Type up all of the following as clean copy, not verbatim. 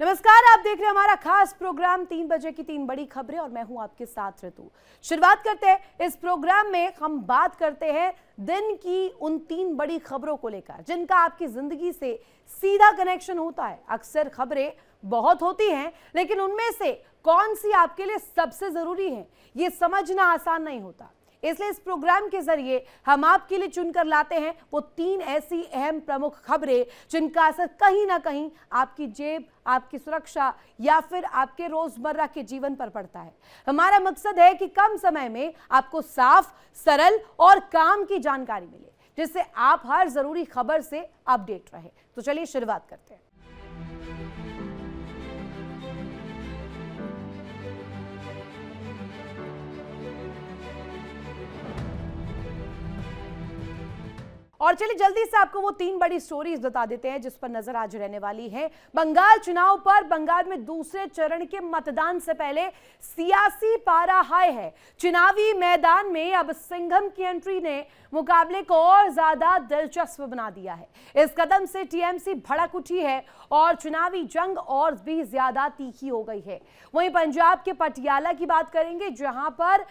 नमस्कार, आप देख रहे हैं हमारा खास प्रोग्राम 3 बजे की 3 बड़ी खबरें और मैं हूं आपके साथ ऋतु। शुरुआत करते हैं इस प्रोग्राम में। हम बात करते हैं दिन की उन 3 बड़ी खबरों को लेकर जिनका आपकी जिंदगी से सीधा कनेक्शन होता है। अक्सर खबरें बहुत होती हैं, लेकिन उनमें से कौन सी आपके लिए सबसे जरूरी है ये समझना आसान नहीं होता। इसलिए इस प्रोग्राम के जरिए हम आपके लिए चुनकर लाते हैं वो 3 ऐसी अहम प्रमुख खबरें जिनका असर कहीं ना कहीं आपकी जेब, आपकी सुरक्षा या फिर आपके रोजमर्रा के जीवन पर पड़ता है। हमारा मकसद है कि कम समय में आपको साफ, सरल और काम की जानकारी मिले, जिससे आप हर जरूरी खबर से अपडेट रहे। तो चलिए शुरुआत करते हैं। और चलिए जल्दी से आपको वो 3 बड़ी स्टोरीज बता देते हैं जिस पर नजर आज रहने वाली है। बंगाल चुनाव पर बंगाल में दूसरे चरण के मतदान से पहले सियासी पारा हाई है। चुनावी मैदान में अब सिंघम की एंट्री ने मुकाबले को और ज्यादा दिलचस्प बना दिया है। इस कदम से टीएमसी भड़क उठी है और चुनावी जंग और भी ज्यादा तीखी हो गई है। वहीं पंजाब के पटियाला की बात करेंगे, जहां पर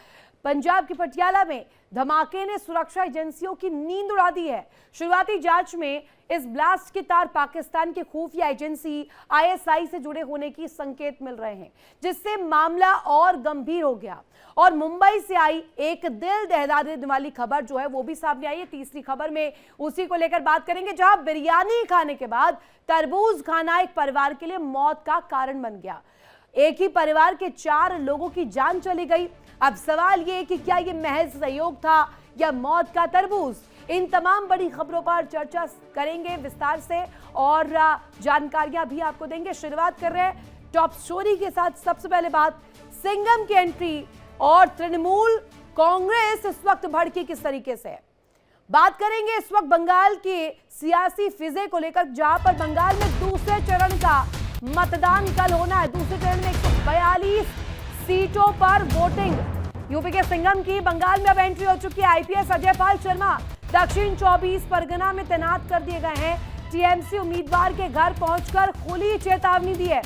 पंजाब के पटियाला में धमाके ने सुरक्षा एजेंसियों की नींद उड़ा दी है। शुरुआती जांच में इस ब्लास्ट के तार पाकिस्तान के खुफिया एजेंसी आईएसआई से जुड़े होने की संकेत मिल रहे हैं, जिससे मामला और गंभीर हो गया। और मुंबई से आई एक दिल दहला देने वाली खबर जो है वो भी सामने आई है। तीसरी खबर में उसी को लेकर बात करेंगे, जहां बिरयानी खाने के बाद तरबूज खाना एक परिवार के लिए मौत का कारण बन गया। एक ही परिवार के 4 लोगों की जान चली गई। अब सवाल ये कि क्या ये महज सहयोग था या मौत का तरबूज? इन तमाम बड़ी खबरों पर चर्चा करेंगे विस्तार से और जानकारियां भी आपको देंगे। शुरुआत कर रहे हैं टॉप स्टोरी के साथ। सबसे पहले बात सिंघम की एंट्री और तृणमूल कांग्रेस इस वक्त भड़की किस तरीके से। बात करेंगे इस वक्त बंगाल के सियासी फिजे को लेकर, जहां पर बंगाल में दूसरे चरण का मतदान कल होना है। दूसरे चरण में 142 सीटों पर वोटिंग। यूपी के सिंघम की बंगाल में अब एंट्री हो चुकी है। आईपीएस अजय पाल शर्मा दक्षिण 24 परगना में तैनात कर दिए गए हैं। टीएमसी उम्मीदवार के घर पहुंचकर खुली चेतावनी दी है।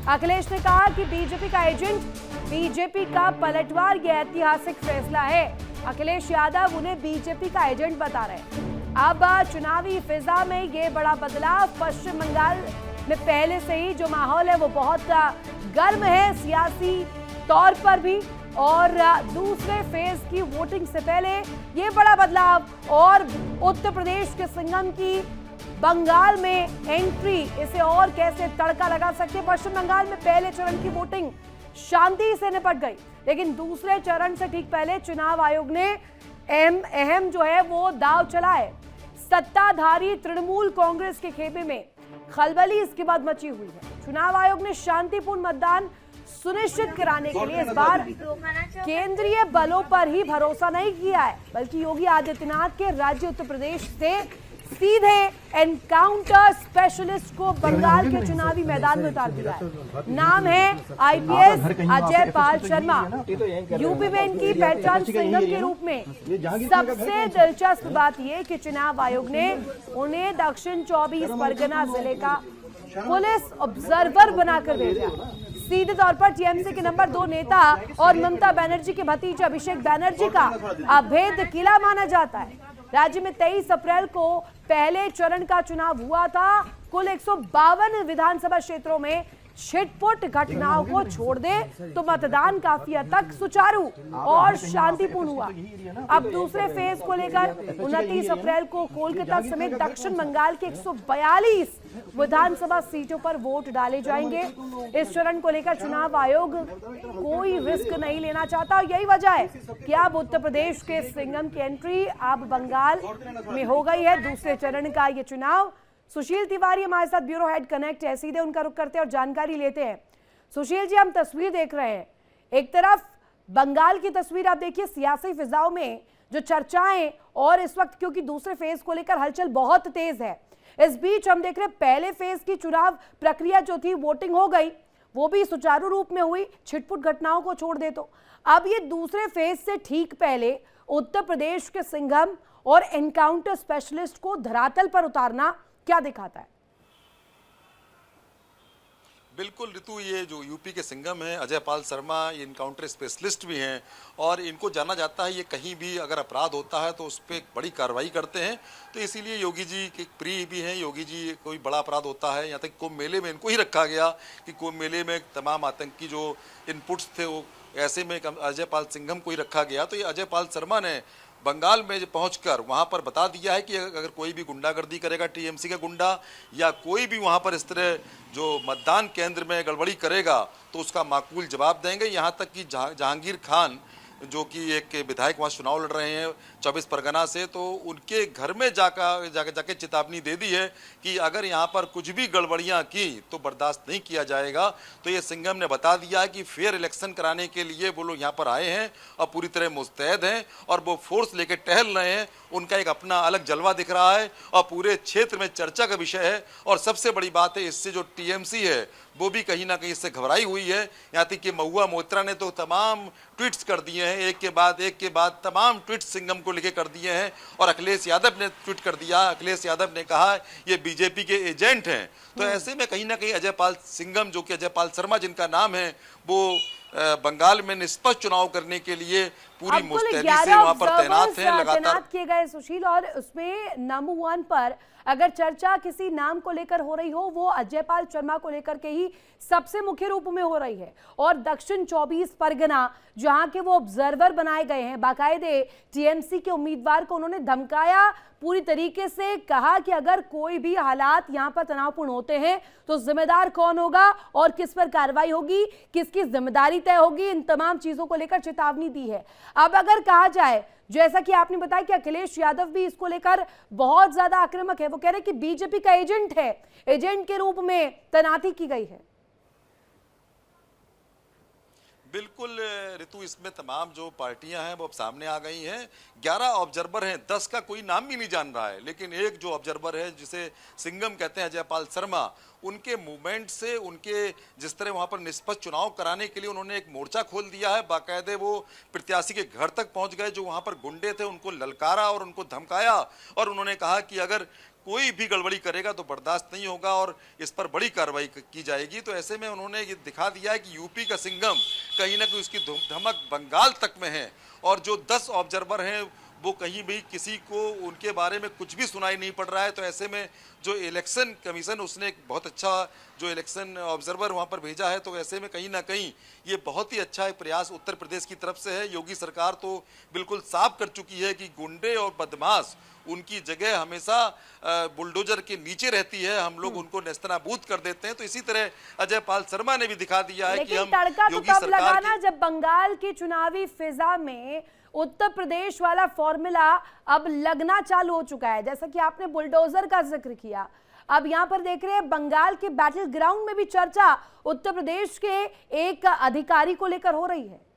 अखिलेश ने कहा कि बीजेपी का एजेंट, बीजेपी का पलटवार ये ऐतिहासिक फैसला है। अखिलेश यादव उन्हें बीजेपी का एजेंट बता रहे। अब चुनावी फिजा में ये बड़ा बदलाव। पश्चिम बंगाल में पहले से ही जो माहौल है वो बहुत गर्म है सियासी तौर पर भी, और दूसरे फेज की वोटिंग से पहले ये बड़ा बदलाव। और उत्तर प्रदेश के सिंघम की बंगाल में एंट्री, इसे और कैसे तड़का लगा सकते। पश्चिम बंगाल में पहले चरण की वोटिंग शांति से निपट गई, लेकिन दूसरे चरण से ठीक पहले चुनाव आयोग ने अहम जो है वो दाव चलाए। सत्ताधारी तृणमूल कांग्रेस के खेमे में खलबली इसके बाद मची हुई है। चुनाव आयोग ने शांतिपूर्ण मतदान सुनिश्चित कराने के लिए इस बार केंद्रीय बलों पर ही भरोसा नहीं किया है, बल्कि योगी आदित्यनाथ के राज्य उत्तर प्रदेश से सीधे एनकाउंटर स्पेशलिस्ट को बंगाल के चुनावी मैदान में उतार दिया है। नाम है आईपीएस अजय पाल शर्मा। यूपी में इनकी पहचान सिंघम के रूप में। सबसे दिलचस्प बात यह कि चुनाव आयोग ने उन्हें दक्षिण 24 परगना जिले का पुलिस ऑब्जर्वर बनाकर भेजा। सीधे तौर पर टीएमसी के नंबर 2 नेता और ममता बनर्जी के भतीजे अभिषेक बनर्जी का अभेद किला माना जाता है। राज्य में 23 अप्रैल को पहले चरण का चुनाव हुआ था। कुल 152 विधानसभा क्षेत्रों में छिटपुट घटनाओं को छोड़ दे तो मतदान काफी हद तक सुचारू और शांतिपूर्ण हुआ। अब दूसरे फेज को लेकर 29 अप्रैल को कोलकाता समेत दक्षिण बंगाल के 142 विधानसभा सीटों पर वोट डाले जाएंगे। इस चरण को लेकर चुनाव आयोग कोई रिस्क नहीं लेना चाहता और यही वजह है कि अब उत्तर प्रदेश के सिंघम की एंट्री अब बंगाल में हो गई है। दूसरे चरण का ये चुनाव। सुशील तिवारी हमारे साथ ब्यूरो हेड कनेक्ट है, सीधे उनका रुख करते हैं और जानकारी लेते हैं। सुशील जी, हम तस्वीर देख रहे हैं, एक तरफ बंगाल की तस्वीर आप देखिए सियासी फिजाओं में जो चर्चाएं, और इस वक्त क्योंकि दूसरे फेज को लेकर हलचल बहुत तेज है। इस बीच हम देख रहे हैं पहले फेज की चुनाव प्रक्रिया जो थी, वोटिंग हो गई, वो भी सुचारू रूप में हुई, छिटपुट घटनाओं को छोड़ दे तो। अब ये दूसरे फेज से ठीक पहले उत्तर प्रदेश के सिंघम और एनकाउंटर स्पेशलिस्ट को धरातल पर उतारना क्या दिखाता है? बिल्कुल ऋतु, ये जो यूपी के सिंघम हैं अजय पाल शर्मा, ये इनकाउंटर स्पेशलिस्ट भी हैं और इनको जाना जाता है ये कहीं भी अगर अपराध होता है तो उस पर बड़ी कार्रवाई करते हैं। तो इसीलिए योगी जी के प्रिय भी हैं। योगी जी कोई बड़ा अपराध होता है, यहाँ तक कुंभ मेले में इनको ही रखा गया कि कुंभ मेले में तमाम आतंकी जो इनपुट्स थे वो ऐसे में अजय पाल सिंघम को ही रखा गया। तो ये अजय पाल शर्मा ने बंगाल में पहुंचकर वहां पर बता दिया है कि अगर कोई भी गुंडागर्दी करेगा, टीएमसी का गुंडा या कोई भी वहां पर इस तरह जो मतदान केंद्र में गड़बड़ी करेगा तो उसका माकूल जवाब देंगे। यहाँ तक कि जहांगीर खान जो कि एक विधायक वहाँ चुनाव लड़ रहे हैं 24 परगना से, तो उनके घर में जाके चेतावनी दे दी है कि अगर यहाँ पर कुछ भी गड़बड़ियाँ की तो बर्दाश्त नहीं किया जाएगा। तो ये सिंघम ने बता दिया है कि फेयर इलेक्शन कराने के लिए वो लोग यहाँ पर आए हैं और पूरी तरह मुस्तैद हैं और वो फोर्स लेके टहल रहे हैं। उनका एक अपना अलग जलवा दिख रहा है और पूरे क्षेत्र में चर्चा का विषय है। और सबसे बड़ी बात है, इससे जो टीएमसी है वो भी कहीं ना कहीं इससे घबराई हुई है। यहाँ तक कि महुआ मोइत्रा ने तो तमाम ट्वीट्स कर दिए हैं, एक के बाद तमाम ट्वीट्स सिंघम को लेके कर दिए हैं। और अखिलेश यादव ने ट्वीट कर दिया, अखिलेश यादव ने कहा ये बीजेपी के एजेंट हैं। तो ऐसे में कहीं ना कहीं अजय पाल सिंघम, जो कि अजय पाल शर्मा जिनका नाम है, वो बंगाल में निष्पक्ष चुनाव करने के लिए पूरी मुस्तैदी से वहां पर तैनात हैं, लगातार किए गए सुशील। और उसमें नंबर 1 पर अगर चर्चा किसी नाम को लेकर हो रही हो वो अजय पाल शर्मा को लेकर के ही सबसे मुख्य रूप में हो रही है। और दक्षिण 24 परगना जहां के वो ऑब्जर्वर बनाए गए हैं, बाकायदे टीएमसी के उम्मीदवार को उन्होंने धमकाया, पूरी तरीके से कहा कि अगर कोई भी हालात यहां पर तनावपूर्ण होते हैं तो जिम्मेदार कौन होगा और किस पर कार्रवाई होगी, किसकी जिम्मेदारी तय होगी, इन तमाम चीजों को लेकर चेतावनी दी है। अब अगर कहा जाए, जैसा कि आपने बताया कि अखिलेश यादव भी इसको लेकर बहुत ज्यादा आक्रामक है, वो कह रहे हैं कि बीजेपी का एजेंट है, एजेंट के रूप में तैनाती की गई है। बिल्कुल ऋतु, इसमें तमाम जो पार्टियां हैं वो अब सामने आ गई हैं। 11 ऑब्जर्वर हैं, 10 का कोई नाम भी नहीं जान रहा है, लेकिन एक जो ऑब्जर्वर है जिसे सिंघम कहते हैं, अजय पाल शर्मा, उनके मूवमेंट से, उनके जिस तरह वहां पर निष्पक्ष चुनाव कराने के लिए उन्होंने एक मोर्चा खोल दिया है। बाकायदे वो प्रत्याशी के घर तक पहुंच गए, जो वहां पर गुंडे थे उनको ललकारा और उनको धमकाया और उन्होंने कहा कि अगर कोई भी गड़बड़ी करेगा तो बर्दाश्त नहीं होगा और इस पर बड़ी कार्रवाई की जाएगी। तो ऐसे में उन्होंने ये दिखा दिया है कि यूपी का सिंघम कहीं ना कहीं उसकी धमक बंगाल तक में है। और जो 10 ऑब्जर्वर हैं वो कहीं भी किसी को उनके बारे में कुछ भी सुनाई नहीं पड़ रहा है। तो ऐसे में जो इलेक्शन कमीशन, उसने एक बहुत अच्छा जो इलेक्शन ऑब्जर्वर वहां पर भेजा है, तो ऐसे में कहीं ना कहीं ये बहुत ही अच्छा एक प्रयास उत्तर प्रदेश की तरफ से है। योगी सरकार तो बिल्कुल साफ कर चुकी है कि गुंडे और बदमाश उनकी जगह हमेशा बुलडोजर के नीचे रहती है, हम लोग उनको नेस्तनाबूद कर देते हैं। तो इसी तरह अजय पाल शर्मा ने भी दिखा दिया है कि हम योगी सरकार की... जब बंगाल की चुनावी फिजा में उत्तर प्रदेश वाला फॉर्मूला अब लगना चालू हो चुका है, जैसा कि आपने बुलडोजर का जिक्र किया, अब यहां पर देख रहे हैं बंगाल के बैटल ग्राउंड में भी चर्चा उत्तर प्रदेश के एक अधिकारी को लेकर हो रही है।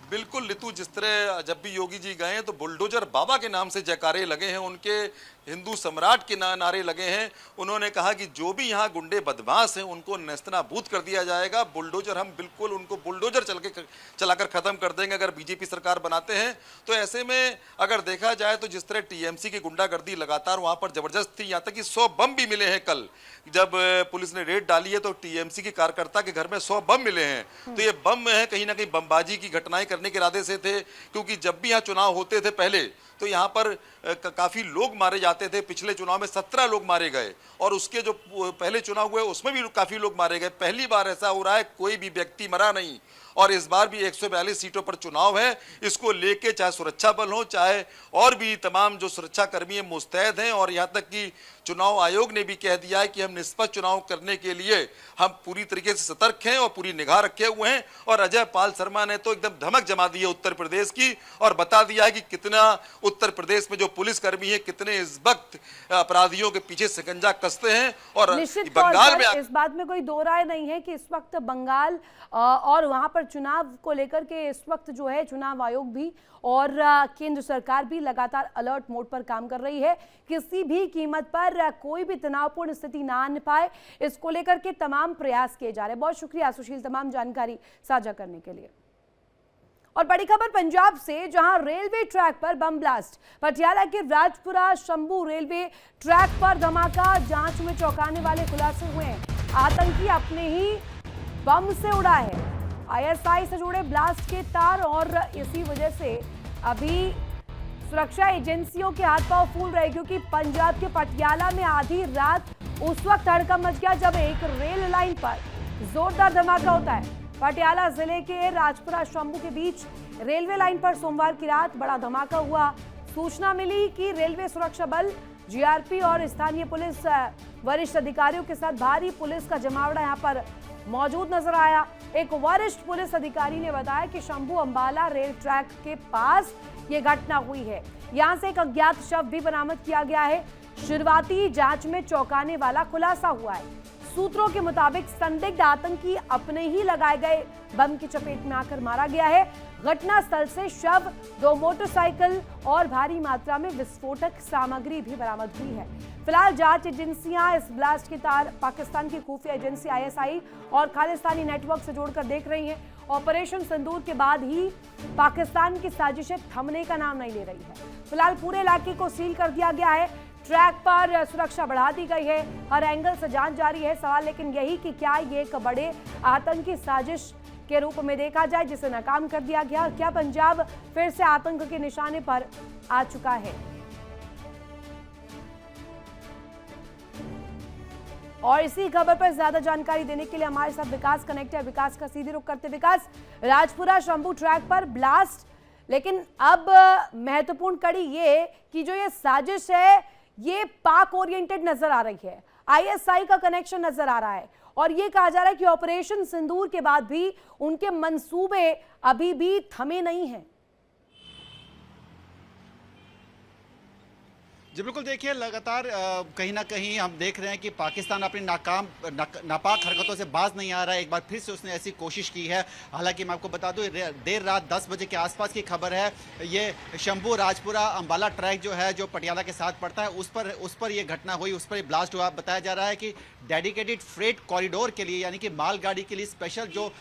बिल्कुल ऋतु, जिस तरह जब भी योगी जी गए तो बुलडोजर बाबा के नाम से जयकारे लगे हैं, उनके हिंदू सम्राट के नारे लगे हैं। उन्होंने कहा कि जो भी यहाँ गुंडे बदमाश हैं उनको नेस्तनाबूद कर दिया जाएगा। बुलडोजर, हम बिल्कुल उनको बुलडोजर चलाकर खत्म कर देंगे अगर बीजेपी सरकार बनाते हैं। तो ऐसे में अगर देखा जाए तो जिस तरह टीएमसी की गुंडागर्दी लगातार वहां पर जबरदस्त थी, यहाँ तक कि 100 बम भी मिले हैं। कल जब पुलिस ने रेड डाली है तो टीएमसी के कार्यकर्ता के घर में 100 बम मिले हैं। तो ये बम है कहीं ना कहीं बमबाजी की घटनाएं करने के इरादे से थे, क्योंकि जब भी यहाँ चुनाव होते थे पहले तो यहाँ पर काफी लोग मारे जाते थे। पिछले चुनाव में 17 लोग मारे गए और उसके जो पहले चुनाव हुए उसमें भी काफी लोग मारे गए। पहली बार ऐसा हो रहा है कोई भी व्यक्ति मरा नहीं। और इस बार भी 142 सीटों पर चुनाव है, इसको लेके चाहे सुरक्षा बल हो चाहे और भी तमाम जो सुरक्षा कर्मी मुस्तैद हैं। और यहाँ तक कि चुनाव आयोग ने भी कह दिया है कि हम निष्पक्ष चुनाव करने के लिए हम पूरी तरीके से सतर्क हैं और पूरी निगाह रखे हुए हैं। और अजय पाल शर्मा ने तो एकदम धमक जमा दी है उत्तर प्रदेश की और बता दिया है कि कितना उत्तर प्रदेश में जो पुलिसकर्मी है कितने इस वक्त अपराधियों के पीछे शिकंजा कसते हैं। और बंगाल में इस बात में कोई दो राय नहीं है कि इस वक्त बंगाल और वहां पर चुनाव को लेकर के इस वक्त जो है चुनाव आयोग भी और केंद्र सरकार भी लगातार अलर्ट मोड पर काम कर रही है। किसी भी कीमत पर कोई भी तनावपूर्ण स्थिति ना आने पाए, इसको लेकर के तमाम प्रयास किए जा रहे हैं। बहुत शुक्रिया सुशील तमाम जानकारी साझा करने के लिए। और बड़ी खबर पंजाब से, जहां रेलवे ट्रैक पर बम ब्लास्ट। पटियाला के राजपुरा शंभू रेलवे ट्रैक पर धमाका, जांच में चौंकाने वाले खुलासे हुए हैं। आतंकी अपने ही बम से उड़ा है आईएसआई से जुड़े ब्लास्ट के तार, और इसी वजह से अभी सुरक्षा एजेंसियों के हाथ पांव फूल रहे, क्योंकि पंजाब के पटियाला में आधी रात उस वक्त हड़कंप मच गया जब एक रेल लाइन पर जोरदार धमाका होता है। पटियाला जिले के राजपुरा शंभू के बीच रेलवे लाइन पर सोमवार की रात बड़ा धमाका हुआ। सूचना मिली कि रेलवे सुरक्षा बल जीआरपी और स्थानीय पुलिस वरिष्ठ अधिकारियों के साथ भारी पुलिस का जमावड़ा यहां पर मौजूद नजर आया। एक वरिष्ठ पुलिस अधिकारी ने बताया कि शंभू अंबाला रेल ट्रैक के पास यह घटना हुई है। यहां से एक अज्ञात शव भी बरामद किया गया है। शुरुआती जांच में चौंकाने वाला खुलासा हुआ है। सूत्रों के मुताबिक संदिग्ध आतंकी अपने ही लगाए गए बम की चपेट में आकर मारा गया है। घटनास्थल से शव, 2 मोटरसाइकिल और भारी मात्रा में विस्फोटक सामग्री भी बरामद हुई है। फिलहाल जांच एजेंसियां इस ब्लास्ट के तार पाकिस्तान की खुफिया एजेंसी आईएसआई और खालिस्तानी नेटवर्क से जोड़कर देख रही हैं। ऑपरेशन सिंदूर के बाद ही पाकिस्तान की साजिशें थमने का नाम नहीं ले रही है। फिलहाल पूरे इलाके को सील कर दिया गया है। ट्रैक पर सुरक्षा बढ़ा दी गई है। हर एंगल से जांच जारी है। सवाल लेकिन यही कि क्या ये एक बड़े आतंकी साजिश के रूप में देखा जाए जिसे नाकाम कर दिया गया। क्या पंजाब फिर से आतंक के निशाने पर आ चुका है? और इसी खबर पर ज्यादा जानकारी देने के लिए हमारे साथ विकास कनेक्ट है। विकास का सीधे रुख करते। विकास, राजपुरा शंभू ट्रैक पर ब्लास्ट, लेकिन अब महत्वपूर्ण कड़ी ये कि जो ये साजिश है ये पाक ओरिएंटेड नजर आ रही है। आईएसआई का कनेक्शन नजर आ रहा है और ये कहा जा रहा है कि ऑपरेशन सिंदूर के बाद भी उनके मंसूबे अभी भी थमे नहीं हैं। जी बिल्कुल, देखिए लगातार कहीं ना कहीं हम देख रहे हैं कि पाकिस्तान अपनी नापाक हरकतों से बाज नहीं आ रहा है। एक बार फिर से उसने ऐसी कोशिश की है। हालांकि मैं आपको बता दूं, देर रात 10 बजे के आसपास की खबर है। ये शंभू राजपुरा अंबाला ट्रैक जो है, जो पटियाला के साथ पड़ता है, उस पर ये घटना हुई, उस पर ब्लास्ट हुआ। बताया जा रहा है कि डेडिकेटेड फ्रेट कॉरिडोर के लिए, यानी कि मालगाड़ी के लिए स्पेशल जो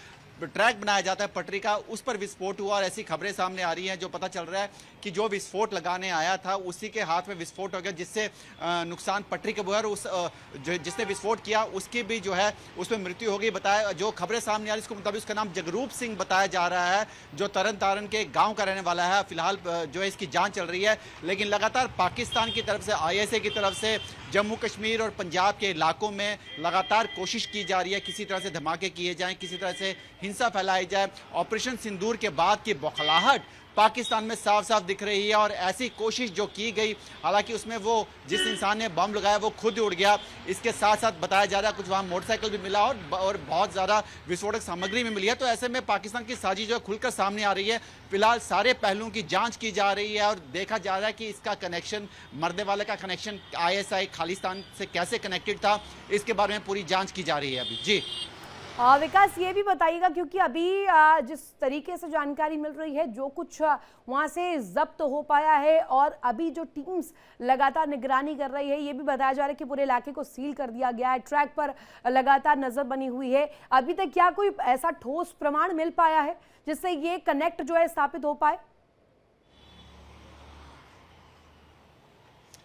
ट्रैक बनाया जाता है पटरी का, उस पर विस्फोट हुआ। और ऐसी खबरें सामने आ रही हैं जो पता चल रहा है कि जो विस्फोट लगाने आया था उसी के हाथ में विस्फोट हो गया, जिससे नुकसान पटरी के बगैर जिसने विस्फोट किया उसकी भी जो है उसमें मृत्यु हो गई। बताया, जो खबरें सामने आ रही इसको मुताबिक उसका नाम जगरूप सिंह बताया जा रहा है, जो तरन तारण के गाँव का रहने वाला है। फिलहाल जो है इसकी जाँच चल रही है, लेकिन लगातार पाकिस्तान की तरफ से, आईएसआई की तरफ से जम्मू कश्मीर और पंजाब के इलाकों में लगातार कोशिश की जा रही है किसी तरह से धमाके किए जाएं, किसी तरह से हिंसा फैलाई जाए। ऑपरेशन सिंदूर के बाद की बौखलाहट पाकिस्तान में साफ साफ दिख रही है। और ऐसी कोशिश जो की गई, हालांकि उसमें वो जिस इंसान ने बम लगाया वो खुद उड़ गया। इसके साथ साथ बताया जा रहा है कुछ वहाँ मोटरसाइकिल भी मिला और बहुत ज़्यादा विस्फोटक सामग्री भी मिली है। तो ऐसे में पाकिस्तान की साजिश जो है खुलकर सामने आ रही है। फिलहाल सारे पहलुओं की जांच की जा रही है और देखा जा रहा है कि इसका कनेक्शन, मरने वाले का कनेक्शन आईएसआई खालिस्तान से कैसे कनेक्टेड था, इसके बारे में पूरी जाँच की जा रही है अभी। जी विकास, ये भी बताइएगा, क्योंकि अभी जिस तरीके से जानकारी मिल रही है, जो कुछ वहां से जब्त हो पाया है और अभी जो टीम्स लगातार निगरानी कर रही है, ये भी बताया जा रहा है कि पूरे इलाके को सील कर दिया गया है। ट्रैक पर लगातार नजर बनी हुई है। अभी तक क्या कोई ऐसा ठोस प्रमाण मिल पाया है जिससे ये कनेक्ट जो है स्थापित हो पाए?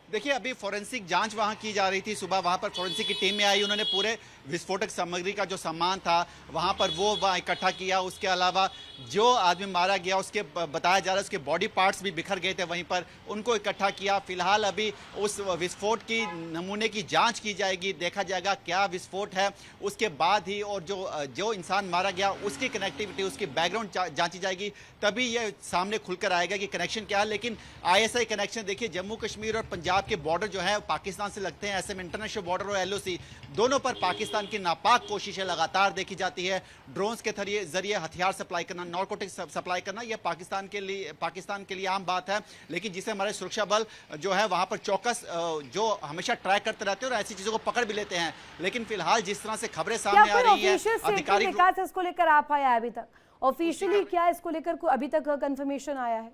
देखिए, अभी फोरेंसिक जांच वहां की जा रही थी। सुबह वहां पर फोरेंसिक की टीम में आई, उन्होंने पूरे विस्फोटक सामग्री का जो सामान था वहां पर वो वहाँ इकट्ठा किया। उसके अलावा जो आदमी मारा गया उसके बताया जा रहा है उसके बॉडी पार्ट्स भी बिखर गए थे वहीं पर, उनको इकट्ठा किया। फिलहाल अभी उस विस्फोट की नमूने की जांच की जाएगी, देखा जाएगा क्या विस्फोट है। उसके बाद ही और जो इंसान मारा गया उसकी कनेक्टिविटी, उसकी बैकग्राउंड जांची जाएगी, तभी ये सामने खुलकर आएगा कि कनेक्शन क्या है। लेकिन आईएसआई कनेक्शन देखिए, जम्मू कश्मीर और पंजाब के बॉर्डर जो है पाकिस्तान से लगते हैं, ऐसे में इंटरनेशनल बॉर्डर और एलओसी दोनों पर पाकिस्तान की नापाक कोशिशें लगातार देखी जाती है। ड्रोन्स के जरिए हथियार सप्लाई करना, नारकोटिक्स सप्लाई करना, यह पाकिस्तान के लिए आम बात है। लेकिन जिसे हमारे सुरक्षा बल जो है वहां पर चौकस जो हमेशा ट्रैक करते रहते हैं और ऐसी चीजों को पकड़ भी लेते हैं। लेकिन फिलहाल जिस तरह से खबरें सामने आ रही है, अधिकारी इसको लेकर आ पाया है अभी तक? ऑफिशियली क्या इसको लेकर अभी तक कंफर्मेशन आया है?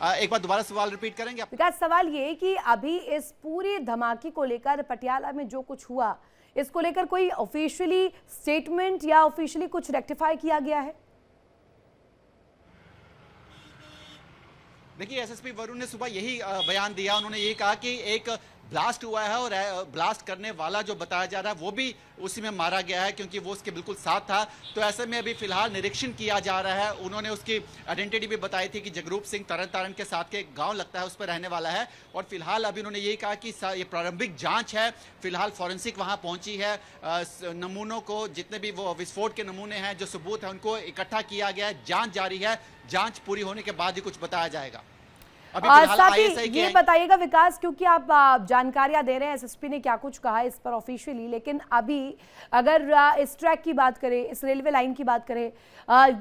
एक बार दोबारा सवाल रिपीट करेंगे आप? विकास, सवाल ये कि अभी इस पूरी धमाके को लेकर पटियाला में जो कुछ हुआ, इसको लेकर कोई ऑफिशियली स्टेटमेंट या ऑफिशियली कुछ रेक्टिफाई किया गया है? देखिए, एसएसपी वरुण ने सुबह यही बयान दिया। उन्होंने ये कहा कि एक ब्लास्ट हुआ है और ब्लास्ट करने वाला जो बताया जा रहा है वो भी उसी में मारा गया है, क्योंकि वो उसके बिल्कुल साथ था। तो ऐसे में अभी फिलहाल निरीक्षण किया जा रहा है। उन्होंने उसकी आइडेंटिटी भी बताई थी कि जगरूप सिंह तरन तारण के साथ के गांव लगता है उस पर रहने वाला है। और फिलहाल अभी उन्होंने यही कहा कि ये प्रारंभिक जांच है। फिलहाल फॉरेंसिक वहां पहुंची है। नमूनों को, जितने भी वो विस्फोट के नमूने हैं, जो सबूत है, उनको इकट्ठा किया गया है। जांच जारी है। जांच पूरी होने के बाद ही कुछ बताया जाएगा। साथ ही ये बताइएगा विकास, क्योंकि आप जानकारियां दे रहे हैं एसएसपी ने क्या कुछ कहा है इस पर ऑफिशियली, लेकिन अभी अगर इस ट्रैक की बात करें, इस रेलवे लाइन की बात करें,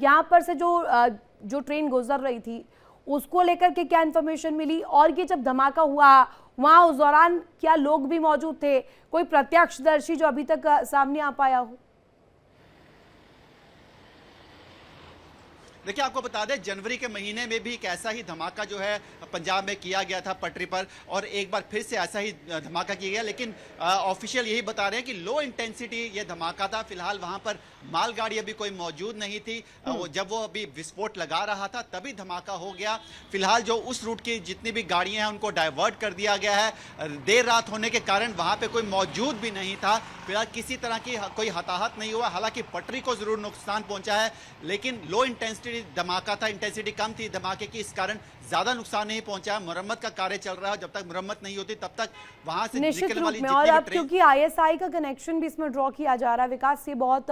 यहाँ पर से जो ट्रेन गुजर रही थी उसको लेकर के क्या इन्फॉर्मेशन मिली, और ये जब धमाका हुआ वहां उस दौरान क्या लोग भी मौजूद थे? कोई प्रत्यक्षदर्शी जो अभी तक सामने आ पाया हो? देखिए, आपको बता दें, जनवरी के महीने में भी एक ऐसा ही धमाका जो है पंजाब में किया गया था पटरी पर, और एक बार फिर से ऐसा ही धमाका किया गया। लेकिन ऑफिशियल यही बता रहे हैं कि लो इंटेंसिटी ये धमाका था। फिलहाल वहां पर मालगाड़ी अभी कोई मौजूद नहीं थी। जब वो अभी विस्फोट लगा रहा था तभी धमाका हो गया। फिलहाल जो उस रूट की जितनी भी गाड़ियां हैं उनको डाइवर्ट कर दिया गया है। देर रात होने के कारण वहां पे कोई मौजूद भी नहीं था। फिलहाल किसी तरह की कोई हताहत नहीं हुआ। हालांकि पटरी को जरूर नुकसान पहुंचा है, लेकिन लो इंटेंसिटी धमाका था, इंटेंसिटी कम थी धमाके की, इस कारण ज्यादा नुकसान नहीं पहुंचा। मुरम्मत का कार्य चल रहा है। जब तक मुरम्मत नहीं होती तब तक वहां से निकलने वाली जितनी और भी अब ट्रेन, क्योंकि आईएसआई का कनेक्शन भी इसमें ड्रॉ किया जा रहा है विकास, ये बहुत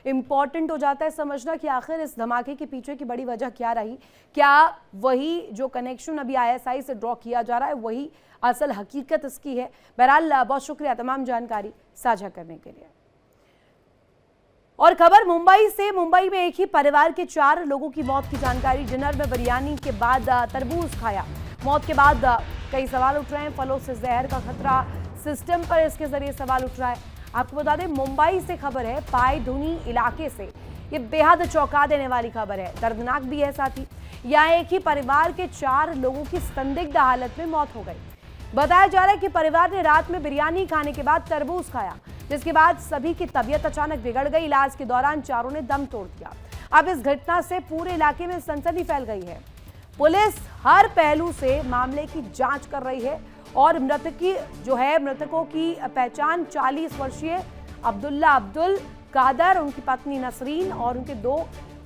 इंपॉर्टेंट हो जाता है समझना कि आखिर इस धमाके के पीछे की बड़ी वजह क्या रही। क्या वही जो कनेक्शन अभी आईएसआई से ड्रॉ किया जा रहा है वही असल हकीकत इसकी है? बहरहाल बहुत शुक्रिया तमाम जानकारी साझा करने के लिए। और खबर मुंबई से। मुंबई में एक ही परिवार के 4 लोगों की मौत की जानकारी। डिनर में बिरयानी के बाद तरबूज खाया। मौत के बाद कई सवाल उठ रहे हैं। फलों से जहर का खतरा, सिस्टम पर इसके जरिए सवाल उठ रहा है। आपको बता दें, मुंबई से खबर है, पायधुनी इलाके से। ये बेहद चौंका देने वाली खबर है, दर्दनाक भी है साथ ही। यहाँ एक ही परिवार के 4 लोगों की संदिग्ध हालत में मौत हो गई। बताया जा रहा है कि परिवार ने रात में बिरयानी खाने के बाद तरबूज खाया, जिसके बाद सभी की तबीयत अचानक बिगड़ गई। इलाज के दौरान चारों ने दम तोड़ दिया। अब इस घटना से पूरे इलाके में सनसनी फैल गई है। पुलिस हर पहलू से मामले की जांच कर रही है और मृतकों की पहचान 40 वर्षीय अब्दुल्ला अब्दुल कादर, उनकी पत्नी नसरीन और उनके 2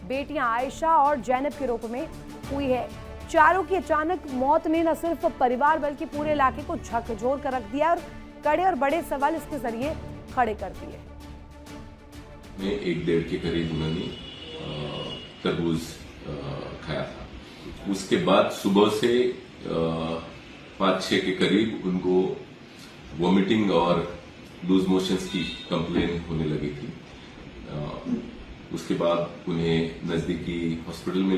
बेटियां आयशा और जैनब के रूप में हुई है। चारों की अचानक मौत ने न सिर्फ परिवार बल्कि पूरे इलाके को झकझोर कर रख दिया और कड़े और बड़े सवाल इसके जरिए खड़े कर दिए। में 1-1.5 के करीब उन्होंने तरबूज खाया था। उसके बाद सुबह से 5-6 के करीब उनको वॉमिटिंग और लूज मोशंस की कंप्लेन होने लगी थी। उसके बाद उन्हें नजदीकी हॉस्पिटल में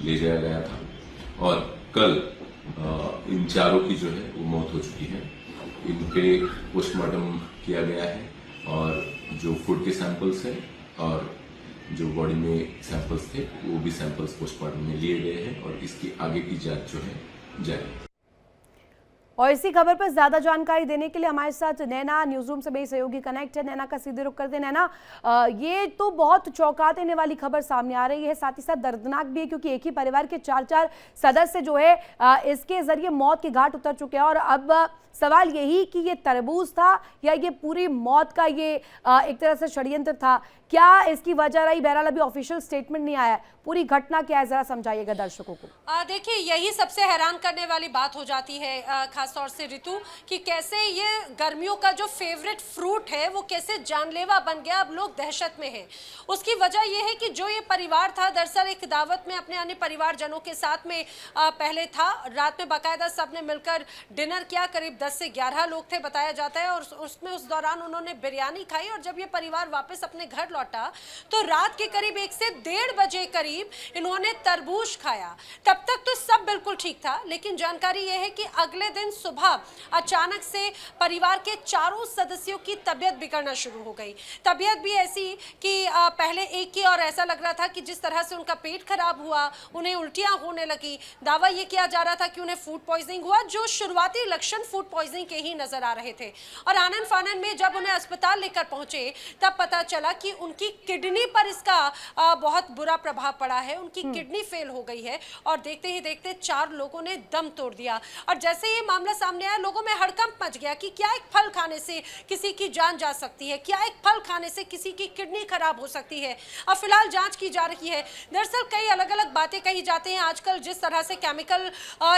ले जाया गया था और कल इन चारों की जो है वो मौत हो चुकी है। इन पे पोस्टमार्टम किया गया है और जो फूड के सैंपल्स हैं और जो बॉडी में सैंपल्स थे वो भी सैंपल्स पोस्टमार्टम में लिए गए हैं और इसकी आगे की जांच जो है जारी है। और इसी खबर पर ज्यादा जानकारी देने के लिए हमारे साथ नैना न्यूज रूम से मेरी सहयोगी कनेक्ट है। नैना का सीधे रुख करते। नैना, ये तो बहुत चौंका देने वाली खबर सामने आ रही है, साथ ही साथ दर्दनाक भी है, क्योंकि एक ही परिवार के 4 सदस्य जो है इसके जरिए मौत के घाट उतर चुके हैं। और अब सवाल यही कि ये तरबूज था या ये पूरी मौत का ये एक तरह से षड्यंत्र था, क्या इसकी वजह रही? बहरहाल अभी ऑफिशियल स्टेटमेंट नहीं आया है। पूरी घटना क्या है, जरा समझाइएगा दर्शकों को। देखिए, यही सबसे हैरान करने वाली बात हो जाती है खासतौर से ऋतु, कि कैसे ये गर्मियों का जो फेवरेट फ्रूट है वो कैसे जानलेवा बन गया। अब लोग दहशत में हैं। उसकी वजह यह है कि जो ये परिवार था दरअसल एक दावत में अपने अन्य परिवारजनों के साथ में पहले था। रात में बाकायदा सबने मिलकर डिनर किया। करीब 10 से 11 लोग थे बताया जाता है, और उसमें उस दौरान उन्होंने बिरयानी खाई। और जब ये परिवार वापस अपने घर लौटा तो रात के करीब 1 से 1:30 बजे करीब इन्होंने तरबूज खाया। तब तक तो सब बिल्कुल ठीक था, लेकिन जानकारी यह है कि अगले दिन सुबह अचानक से परिवार के चारों सदस्यों की तबीयत बिगड़ना शुरू हो गई। तबीयत भी ऐसी कि पहले एक की और ऐसा लग रहा था कि जिस तरह से उनका पेट खराब हुआ, उन्हें उल्टियां होने लगी। दावा ये किया जा रहा था कि उन्हें फूड पॉइजनिंग हुआ, जो शुरुआती लक्षण फूड पॉइजनिंग के ही नजर आ रहे थे। और आनन फानन में जब उन्हें अस्पताल लेकर पहुंचे तब पता चला कि उनकी किडनी पर इसका बहुत बुरा प्रभाव पड़ा है। उनकी किडनी फेल हो गई है और देखते ही देखते 4 लोगों ने दम तोड़ दिया। और जैसे ये मामला सामने आया, लोगों में हड़कंप मच गया कि क्या एक फल खाने से किसी की जान जा सकती है, क्या एक फल खाने से किसी की किडनी खराब हो सकती है। अब फिलहाल जांच की जा रही है। दरअसल कई अलग अलग बातें कही जाती हैं। आजकल जिस तरह से केमिकल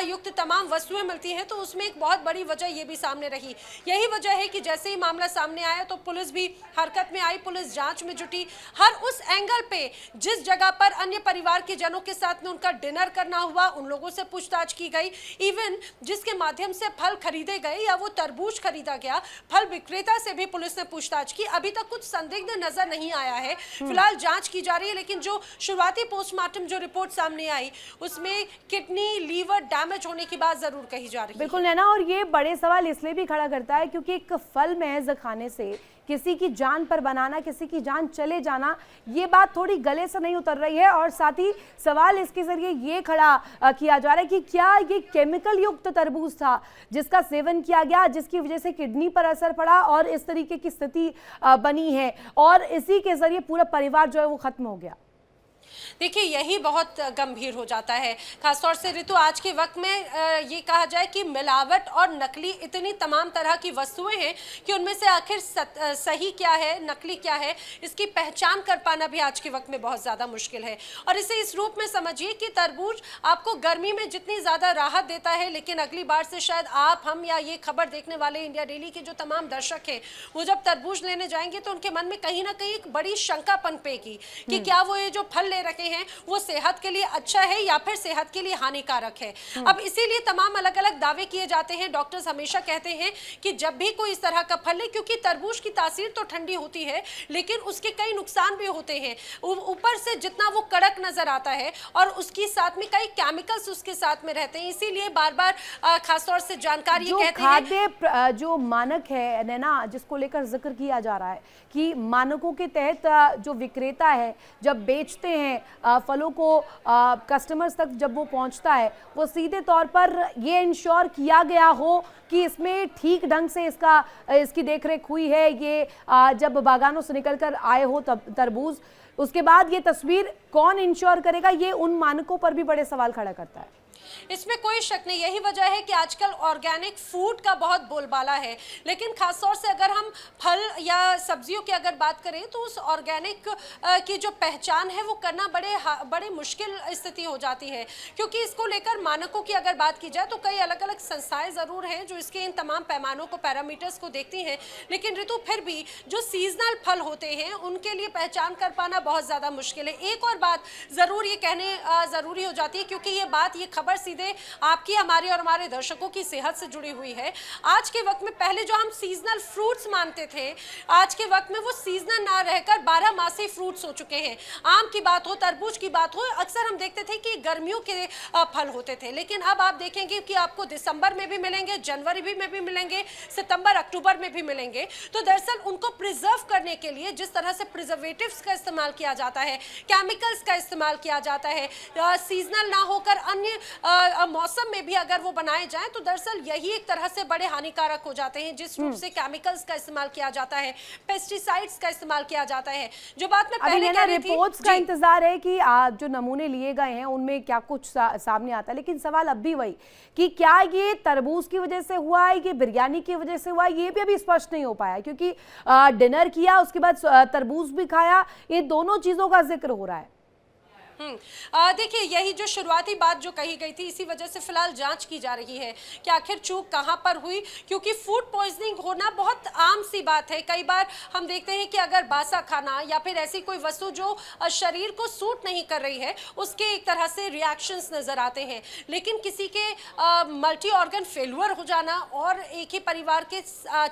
युक्त तमाम वस्तुएं मिलती हैं, तो उसमें एक बहुत बड़ी वजह ये भी सामने रही। यही वजह है कि जैसे ही मामला सामने आया तो पुलिस भी हरकत में आई, पुलिस जांच में जुटी। हर उस एंगल पे जिस जगह पर अन्य परिवार के जनों के साथ में उनका डिनर करना हुआ, उन लोगों से पूछताछ की गई। इवन जिसके माध्यम से फल खरीदे गए या वो तरबूज खरीदा गया, फल विक्रेता से भी पुलिस ने पूछताछ की। अभी तक कुछ संदिग्ध नजर नहीं आया है। फिलहाल जांच की जा रही है, लेकिन जो शुरुआती पोस्टमार्टम जो रिपोर्ट सामने आई उसमें किडनी लीवर डैमेज होने की बात जरूर कही जा रही है। बिल्कुल नैना, और ये बड़े सवाल इसलिए भी खड़ा करता है क्योंकि एक फल महज खाने से किसी की जान पर बनाना, किसी की जान चले जाना, ये बात थोड़ी गले से नहीं उतर रही है। और साथ ही सवाल इसके जरिए ये खड़ा किया जा रहा है कि क्या ये केमिकल युक्त तरबूज था जिसका सेवन किया गया, जिसकी वजह से किडनी पर असर पड़ा और इस तरीके की स्थिति बनी है, और इसी के जरिए पूरा परिवार जो है वो खत्म हो गया। देखिए, यही बहुत गंभीर हो जाता है, खासतौर से ऋतु आज के वक्त में ये कहा जाए कि मिलावट और नकली इतनी तमाम तरह की वस्तुएं हैं कि उनमें से आखिर सही क्या है, नकली क्या है, इसकी पहचान कर पाना भी आज के वक्त में बहुत ज़्यादा मुश्किल है। और इसे इस रूप में समझिए कि तरबूज आपको गर्मी में जितनी ज़्यादा राहत देता है, लेकिन अगली बार से शायद आप, हम या ये खबर देखने वाले इंडिया डेली के जो तमाम दर्शक हैं, वो जब तरबूज लेने जाएंगे तो उनके मन में कहीं ना कहीं एक बड़ी शंका पनपेगी कि क्या वो ये जो फल ले रखे हैं वो सेहत के लिए अच्छा है या फिर सेहत के लिए हानिकारक है। अब इसीलिए तमाम अलग अलग दावे किए जाते हैं। डॉक्टर्स हमेशा कहते हैं कि जब भी कोई इस तरह का फल ले, क्योंकि तरबूज की तासीर तो ठंडी होती है लेकिन उसके कई नुकसान भी होते हैं। ऊपर से जितना वो कड़क नजर आता है और उसके साथ में कई केमिकल्स उसके साथ में रहते हैं, इसीलिए बार बार खासतौर से जानकारी कहते हैं। खाद्य जो मानक है नैना, जिसको लेकर जिक्र किया जा रहा है कि मानकों के तहत जो विक्रेता है जब बेचते हैं फलों को कस्टमर्स तक जब वो पहुंचता है, वो सीधे तौर पर ये इंश्योर किया गया हो कि इसमें ठीक ढंग से इसकी देखरेख हुई है। ये जब बागानों से निकलकर आए हो तब तरबूज, उसके बाद ये तस्वीर कौन इंश्योर करेगा, ये उन मानकों पर भी बड़े सवाल खड़ा करता है। इसमें कोई शक नहीं। यही वजह है कि आजकल ऑर्गेनिक फूड का बहुत बोलबाला है, लेकिन खासतौर से अगर हम फल या सब्जियों की अगर बात करें तो उस ऑर्गेनिक की जो पहचान है वो करना बड़े मुश्किल स्थिति हो जाती है, क्योंकि इसको लेकर मानकों की अगर बात की जाए तो कई अलग अलग संस्थाएं ज़रूर हैं जो इसके इन तमाम पैमानों को, पैरामीटर्स को देखती हैं, लेकिन ऋतु फिर भी जो सीजनल फल होते हैं उनके लिए पहचान कर पाना बहुत ज़्यादा मुश्किल है। एक और बात ज़रूर ये कहने ज़रूरी हो जाती है, क्योंकि ये खबर सीधे आपकी, हमारे और हमारे दर्शकों की सेहत से जुड़ी हुई है। आज के वक्त में पहले जो हम सीजनल फ्रूट्स मानते थे, आज के वक्त में वो सीजनल ना रहकर 12 मासी फ्रूट्स हो चुके हैं। आम की बात हो, तरबूज की बात हो, अक्सर हम देखते थे कि गर्मियों के फल होते थे, लेकिन अब आप देखेंगे कि आपको दिसंबर में भी मिलेंगे, जनवरी में भी मिलेंगे, सितंबर अक्टूबर में भी मिलेंगे। तो दरअसल उनको प्रिजर्व करने के लिए जिस तरह से प्रिजर्वेटिव्स का इस्तेमाल किया जाता है, केमिकल्स का इस्तेमाल किया जाता है, सीजनल ना होकर अन्य मौसम में भी अगर वो बनाए जाएं तो दरअसल यही एक तरह से बड़े हानिकारक हो जाते हैं। जिस रूप से केमिकल्स का इस्तेमाल किया जाता है, पेस्टिसाइड्स का इस्तेमाल किया जाता है, जो बात में पहले कह रही थी, रिपोर्ट्स का इंतजार है कि जो नमूने लिए गए हैं उनमें क्या कुछ सामने आता है। लेकिन सवाल अब भी वही कि क्या ये तरबूज की वजह से हुआ है, ये बिरयानी की वजह से हुआ है, ये भी अभी स्पष्ट नहीं हो पाया, क्योंकि डिनर किया उसके बाद तरबूज भी खाया, ये दोनों चीजों का जिक्र हो रहा है। देखिए, यही जो शुरुआती बात जो कही गई थी, इसी वजह से फिलहाल जांच की जा रही है कि आखिर चूक कहां पर हुई, क्योंकि फूड पॉइजनिंग होना बहुत आम सी बात है। कई बार हम देखते हैं कि अगर बासा खाना या फिर ऐसी कोई वस्तु जो शरीर को सूट नहीं कर रही है, उसके एक तरह से रिएक्शंस नजर आते हैं। लेकिन किसी के मल्टी ऑर्गन फेल्यूर हो जाना और एक ही परिवार के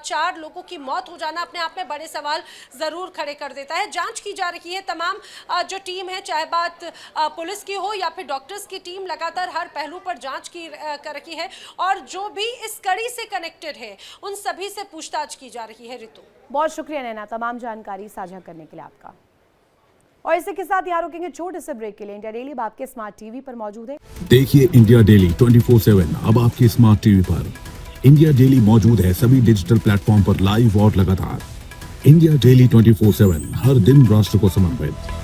4 लोगों की मौत हो जाना अपने आप में बड़े सवाल जरूर खड़े कर देता है। जांच की जा रही है, तमाम जो टीम है, चाहे बात पुलिस की हो या फिर डॉक्टर्स की टीम, लगातार हर पहलू पर जांच कर रही है और जो भी इस कड़ी से कनेक्टेड है उन सभी से पूछताछ की जा रही है। ऋतु, बहुत शुक्रिया नैना तमाम जानकारी साझा करने के लिए आपका। और इसी के साथ यहाँ रुकेंगे छोटे से ब्रेक के लिए। इंडिया डेली आपके स्मार्ट टीवी पर मौजूद है। देखिए इंडिया डेली 24/7 अब आपके स्मार्ट टीवी पर। इंडिया डेली मौजूद है सभी डिजिटल प्लेटफॉर्म पर लाइव और लगातार। इंडिया डेली 24/7 हर दिन राष्ट्र को समर्पित।